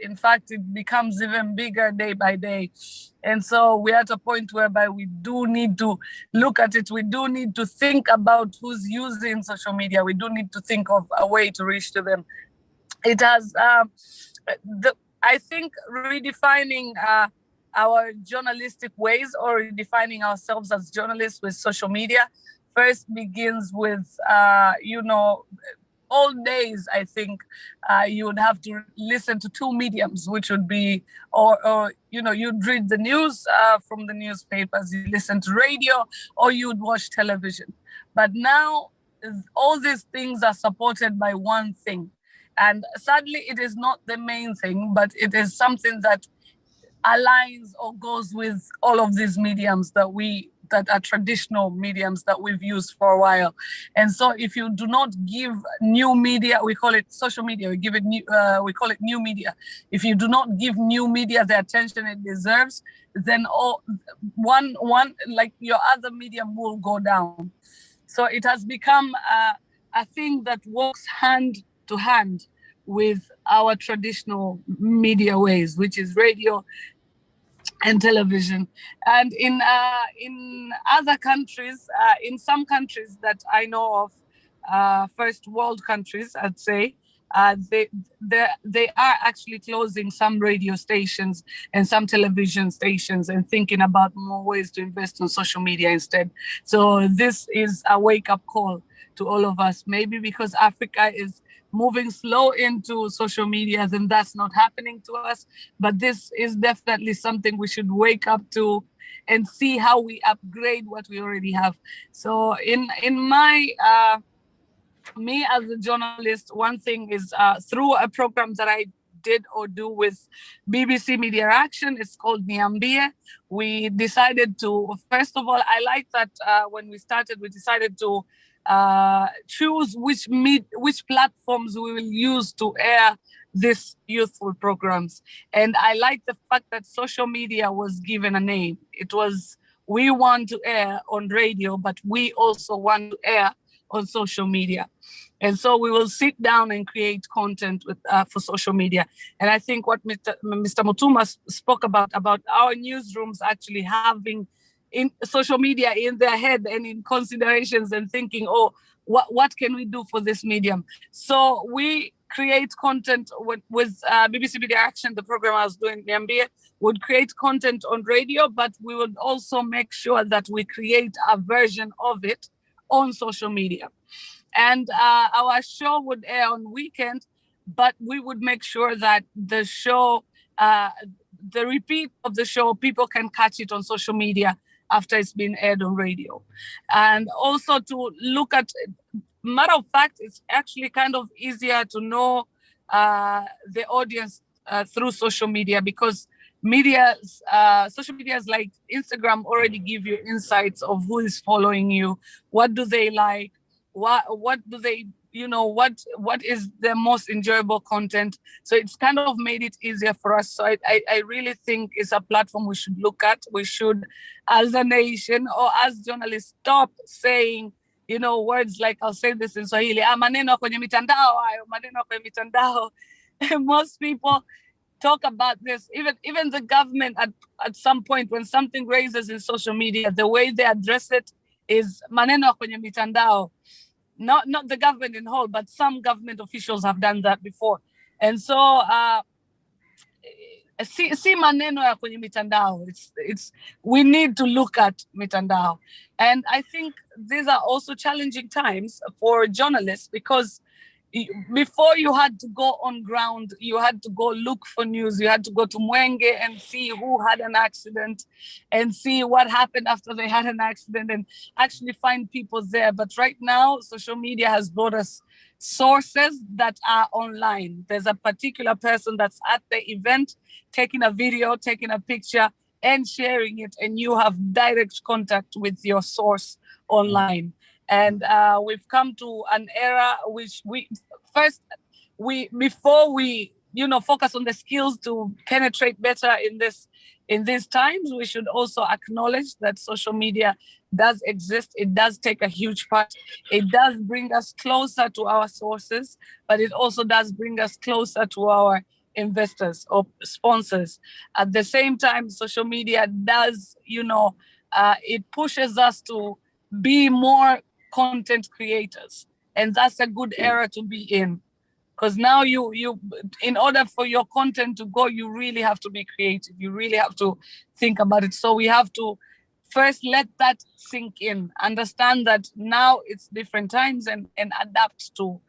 In fact, it becomes even bigger day by day. And so we're at a point whereby we do need to look at it. We do need to think about who's using social media. We do need to think of a way to reach to them. It has, I think, redefining our journalistic ways, or redefining ourselves as journalists with social media first begins with, old days, I think you would have to listen to two mediums, which would be, or you'd read the news from the newspapers, you listen to radio, or you'd watch television. But now all these things are supported by one thing. And sadly, it is not the main thing, but it is something that aligns or goes with all of these mediums that are traditional mediums that we've used for a while. And so if you do not give new media, we call it social media, we call it new media. If you do not give new media the attention it deserves, then one like your other medium will go down. So it has become a thing that walks hand to hand with our traditional media ways, which is radio and television. And in other countries, in some countries that I know of, first world countries, I'd say, they are actually closing some radio stations and some television stations and thinking about more ways to invest in social media instead. So this is a wake-up call to all of us. Maybe because Africa is moving slow into social media, then that's not happening to us. But this is definitely something we should wake up to and see how we upgrade what we already have. So in my me as a journalist, one thing is through a program that I did or do with BBC Media Action. It's called Niambie. We decided to, first of all, I like that when we started, we decided to choose which platforms we will use to air these youthful programs. And I like the fact that social media was given a name. It was, we want to air on radio, but we also want to air on social media. And so we will sit down and create content for social media. And I think what Mr. Mutuma spoke about our newsrooms actually having in social media in their head and in considerations and thinking, oh, what can we do for this medium? So we create content with BBC Media Action, the program I was doing, Niambie, would create content on radio, but we would also make sure that we create a version of it on social media. And our show would air on weekend, but we would make sure that the show, the repeat of the show, people can catch it on social media after it's been aired on radio. And also to look at, matter of fact, it's actually kind of easier to know the audience through social media, because social medias like Instagram already give you insights of who is following you, what do they like, what do they, what is their most enjoyable content. So it's kind of made it easier for us. So I really think it's a platform we should look at. We should, as a nation or as journalists, stop saying, words like, I'll say this in Swahili, maneno kwenye mitandao, maneno kwenye mitandao. Most people talk about this, even the government at some point, when something raises in social media, the way they address it is maneno kwenye mitandao. Not the government in whole, but some government officials have done that before. And so si maneno ya kwenye mitandao. It's we need to look at mitandao. And I think these are also challenging times for journalists, because before you had to go on ground, you had to go look for news. You had to go to Mwenge and see who had an accident and see what happened after they had an accident and actually find people there. But right now, social media has brought us sources that are online. There's a particular person that's at the event, taking a video, taking a picture and sharing it, and you have direct contact with your source online. And we've come to an era which before we focus on the skills to penetrate better in these times, we should also acknowledge that social media does exist. It does take a huge part. It does bring us closer to our sources, but it also does bring us closer to our investors or sponsors. At the same time, social media does, it pushes us to be more content creators. And that's a good era to be in. Because now in order for your content to go, you really have to be creative. You really have to think about it. So we have to first let that sink in, understand that now it's different times, and adapt to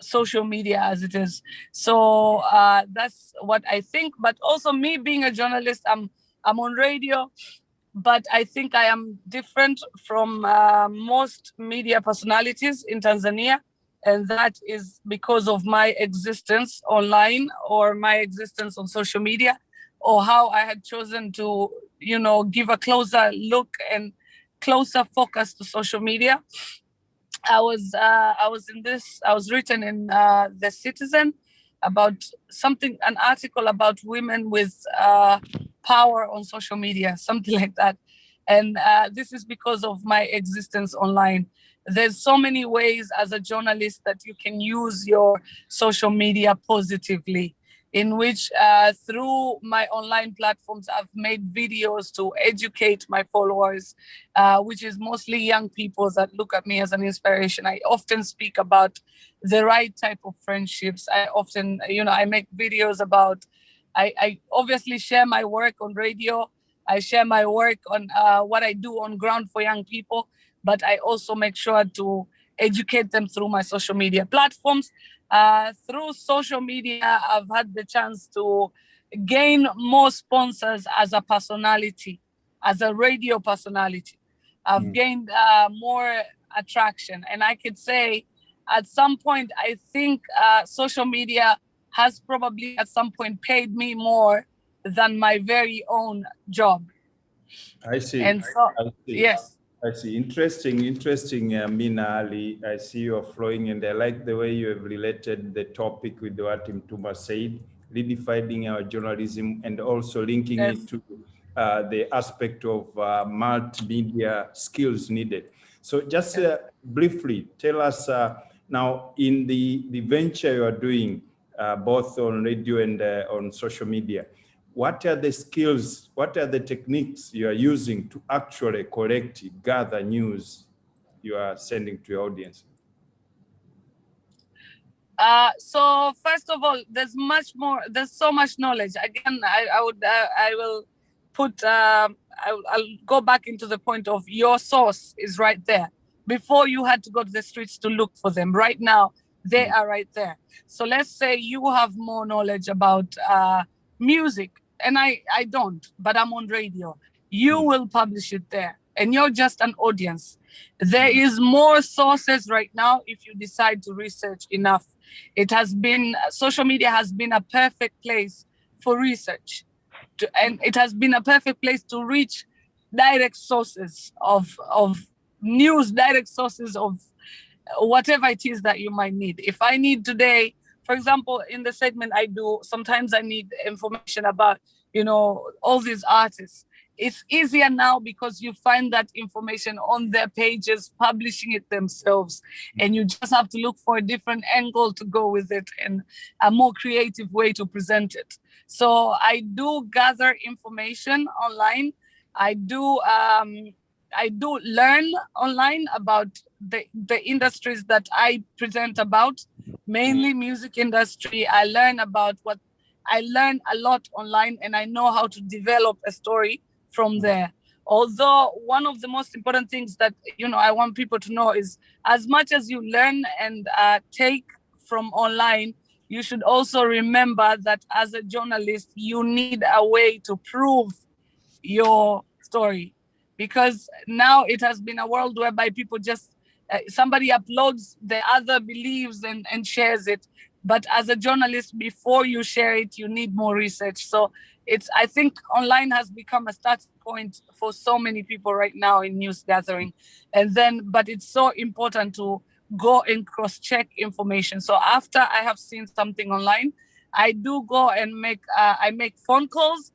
social media as it is. So that's what I think. But also, me being a journalist, I'm on radio, but I think I am different from most media personalities in Tanzania. And that is because of my existence online or my existence on social media, or how I had chosen to, give a closer look and closer focus to social media. I was written in the Citizen about an article about women with power on social media, something like that. And this is because of my existence online. There's so many ways as a journalist that you can use your social media positively, in which through my online platforms, I've made videos to educate my followers, which is mostly young people that look at me as an inspiration. I often speak about the right type of friendships. I often, I make videos about, I obviously share my work on radio. I share my work on what I do on ground for young people, but I also make sure to educate them through my social media platforms. Through social media, I've had the chance to gain more sponsors as a personality, as a radio personality. I've gained more attraction. And I could say at some point, I think social media has probably at some point paid me more than my very own job. I see. And so, I see. yes. I see. Interesting, Mina Ali. I see you're flowing, and I like the way you have related the topic with what Mtumba said, redefining our journalism, and also linking it to the aspect of multimedia skills needed. So just briefly, tell us now in the venture you are doing, both on radio and on social media, what are the skills, what are the techniques you are using to actually collect, gather news you are sending to your audience? So first of all, there's so much knowledge. Again, I will put, I'll go back into the point of your source is right there. Before you had to go to the streets to look for them. Right now, they are right there. So let's say you have more knowledge about music, and I don't, but I'm on radio. You will publish it there, and you're just an audience. There is more sources right now if you decide to research enough. Social media has been a perfect place for research, and it has been a perfect place to reach direct sources of news, direct sources of whatever it is that you might need. If I need today, for example, in the segment I do, sometimes I need information about, all these artists. It's easier now because you find that information on their pages, publishing it themselves. And you just have to look for a different angle to go with it and a more creative way to present it. So I do gather information online. I do learn online about the industries that I present about, mainly music industry. I learn a lot online, and I know how to develop a story from there. Although one of the most important things that I want people to know is, as much as you learn and take from online, you should also remember that as a journalist, you need a way to prove your story, because now it has been a world whereby people just somebody uploads, the other believes and shares it. But as a journalist, before you share it, you need more research. So I think online has become a starting point for so many people right now in news gathering. But it's so important to go and cross-check information. So after I have seen something online, I do go and make phone calls.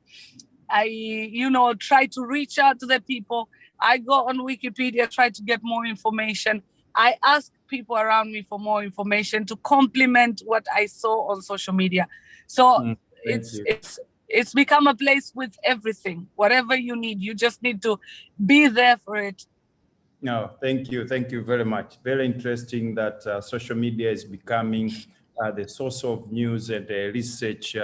I, try to reach out to the people. I go on Wikipedia, try to get more information. I ask people around me for more information to complement what I saw on social media. So Thank you. it's become a place with everything. Whatever you need, you just need to be there for it. No, thank you. Thank you very much. Very interesting that social media is becoming the source of news and research